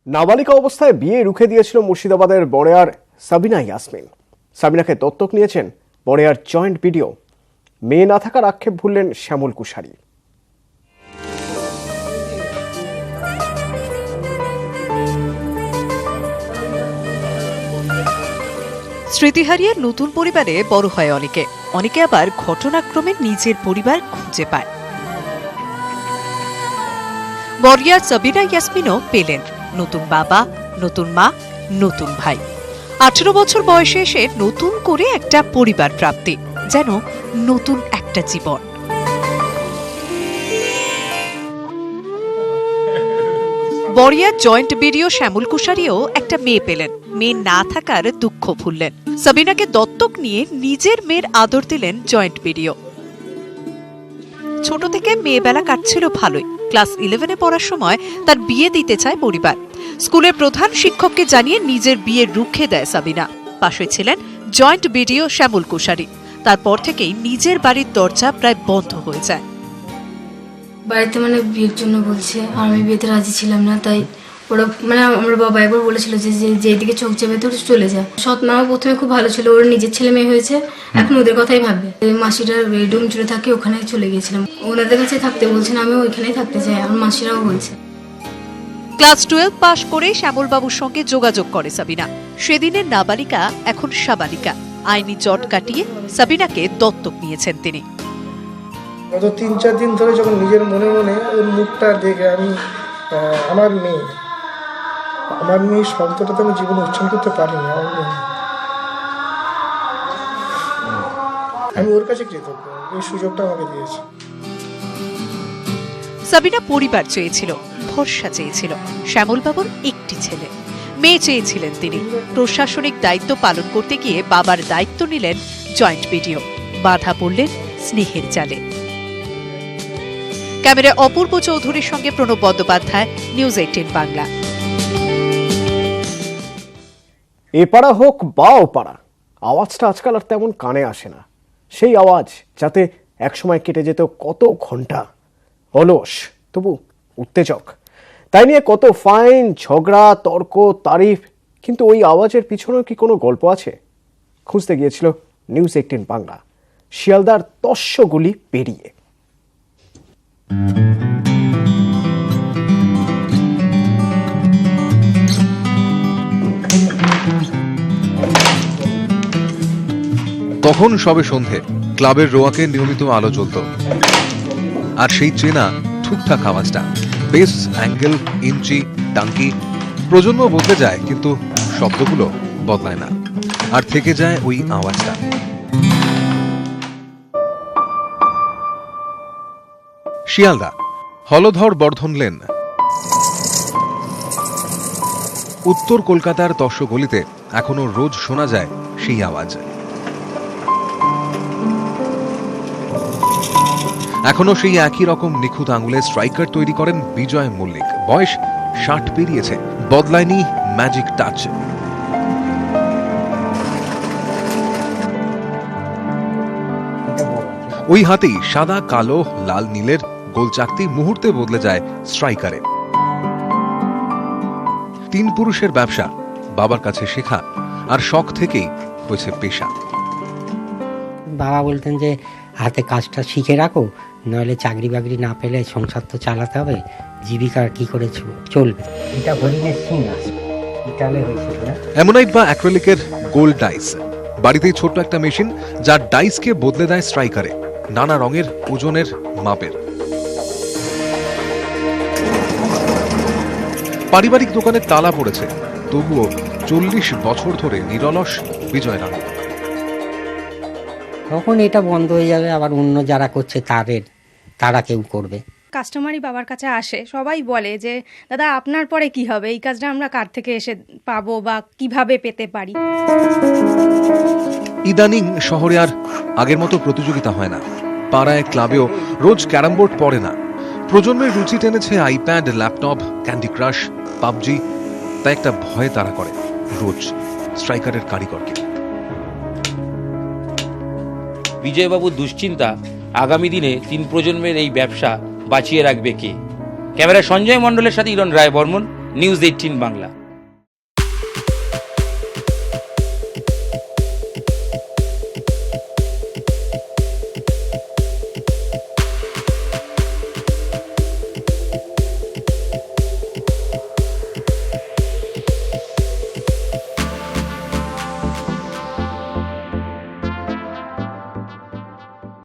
নাবালিকা অবস্থায় বিয়ে রুখে দিয়েছিল মুর্শিদাবাদের বড়েয়ার সাবিনা ইয়াসমিন। সাবিনাকে দত্তক নিয়েছেন বড়েয়ার জয়েন্ট বিডিও। মেয়ে না থাকার আক্ষেপ ভুললেন শ্যামল কুশারি। স্মৃতি হারিয়ে নতুন পরিবারে বড় হয় অনেকে, অনেকে আবার ঘটনাক্রমে নিজের পরিবার খুঁজে পায়। বড়িয়ার সাবিনা ইয়াসমিনও পেলেন নতুন বাবা, নতুন মা, নতুন ভাই। 18 বছর বয়সে এসে নতুন করে একটা পরিবার প্রাপ্তি, যেন নতুন একটা জীবন। বড়িয়ার জয়েন্ট বিডিও শ্যামল কুশারিও একটা মেয়ে পেলেন। মেয়ে না থাকার দুঃখ ভুললেন। সাবিনাকে দত্তক নিয়ে নিজের মেয়ের আদর দিলেন জয়েন্ট বিডিও। ছোট থেকে মেয়েবেলা কাটছিল ভালোই। ক্লাস 11-এ পড়ার সময় তার বিয়ে দিতে চায় পরিবার। স্কুলের প্রধান শিক্ষককে জানিয়ে নিজের বিয়ে রুখে দেয় সাবিনা। পাশে ছিলেন জয়েন্ট বিডিও শ্যামল কুশারি। তারপর থেকেই নিজের বাড়ির দরজা প্রায় বন্ধ হয়ে যায়। বাড়িতে বিয়ের জন্য বলছে, আর আমি বিয়েতে রাজি ছিলাম না। তাই ওরা আমার বাবা একবার বলেছিল যে যেদিকে চোখ যাবে তোর চলে যা। সৎ মাও প্রথমে খুব ভালো ছিল, ওর নিজের ছেলে মেয়ে হয়েছে, এখন ওদের কথাই ভাববে। মাসিরা বেডরুম জুড়ে থাকে, ওখানে চলে গিয়েছিলাম। ওনাদের কাছে থাকতে বলছেন, আমি ওইখানেই থাকতে চাই, আমার মাসিরাও বলছে। ক্লাস 12 পাশ করে শ্যামলবাবুর সঙ্গে যোগাযোগ করে সাবিনা। সেদিনের নাবালিকা এখন সাবালিকা। আইনি জট কাটিয়ে সাবিনাকে দত্তক নিয়েছেন তিনি। গত 3-4 দিন ধরে যখন নিজের মনে মনে ওর মুখটা দেখে আমি আমার মেয়ে শব্দটা তো আমি জীবনে উচ্চারণ করতে পারিনি। আমি ওর কাছে কৃতজ্ঞ, এই সুযোগটা আমাকে দিয়েছে। সাবিনা পরিবার চেয়েছিল, ভরসা চেয়েছিল। শ্যামলবাবুর একটি ছেলে, মেয়ে চেয়েছিলেন তিনি। প্রশাসনিক দায়িত্ব পালন করতে গিয়ে বাবার দায়িত্ব নিলেন জয়েন্ট বিডিও। বাধা পড়লেন স্নেহের জালে। ক্যামেরায় অপূর্ব চৌধুরীর সঙ্গে প্রণব বন্দ্যোপাধ্যায়, নিউজ 18 বাংলা। এপাড়া হোক বা ওপাড়া, আওয়াজটা আজকাল আর তেমন কানে আসে না। সেই আওয়াজ যাতে একসময় কেটে যেত কত ঘন্টা, অলস তবু উত্তেজক। তাই নিয়ে কত ফাইন, ঝগড়া, তর্ক, তারিফ। কিন্তু ওই আওয়াজের পিছনেও কি কোনো গল্প আছে? খুঁজতে গিয়েছিল নিউজ 18 বাংলা শিয়ালদার তস্যগুলি পেরিয়ে। তখন সবে সন্ধে, ক্লাবের রোয়াকে নিয়মিত আলো জ্বলত। আর সেই চেনা ঠুকঠাক আওয়াজটা, বেস, অ্যাঙ্গেল, ইঞ্চি, টাঙ্কি। প্রজন্ম বদলে যায় কিন্তু শব্দগুলো বদলায় না, আর থেকে যায় ওই আওয়াজটা। শিয়ালদা হলধর বর্ধন লেন। উত্তর কলকাতার তস্যগলিতে এখনো রোজ শোনা যায় সেই আওয়াজ। এখনো সেই একই রকম নিখুঁত আঙুলে স্ট্রাইকার তৈরি করেন বিজয় মল্লিক। বয়স 60 পেরিয়েছে, বদলায়নি ম্যাজিক টাচ। ওই হাতেই সাদা, কালো, লাল, নীলের গোল চাকতি মুহূর্তে বদলে যায় স্ট্রাইকারে। 3 পুরুষের ব্যবসা, বাবার কাছে শেখা আর শখ থেকেই হয়েছে পেশা। বাবা বলতেন যে হাতে কাজটা শিখে রাখো, নইলে চাকরি বাকরি না পেলে সংসার তো চালাতে হবে, জীবিকা কি করে চলবে। এটা হরিণের সিং আছে, ইটালে হয়েছিল না। অ্যামোনাইট বা অ্যাক্রিলিকের গোল্ড ডাইস, বাড়িতেই ছোট্ট একটা মেশিন যার ডাইসকে বদলে দেয় স্ট্রাইকারে, নানা রঙের, ওজনের, মাপের। পারিবারিক দোকানে তালা পড়েছে, তবুও 40 বছর ধরে নিরলস বিজয় রাঙা। তখন এটা বন্ধ হয়ে যাবে, আবার অন্য যারা করছে তারা কেউ করবে। কাস্টমারই বাবার কাছে আসে, সবাই বলে যে দাদা আপনার পরে কি হবে, এই কাজটা আমরা কার থেকে এসে পাবো বা কিভাবে পেতে পারি। ইদানিং শহরে আর আগের মতো প্রতিযোগিতা হয় না। পাড়ায়, ক্লাবেও রোজ ক্যারাম বোর্ড পড়ে না। প্রজন্মের রুচি টেনেছে iPad, laptop, Candy Crush, PUBG. তাই একটা ভয়ে তারা করে রোজ স্ট্রাইকারের কারিগরকে। বিজয়বাবুর দুশ্চিন্তা, আগামী দিনে 3 প্রজন্মের এই ব্যবসা বাঁচিয়ে রাখবে কে? ক্যামেরায় সঞ্জয় মণ্ডলের সাথে ইরণ রায় বর্মন, নিউজ 18 বাংলা।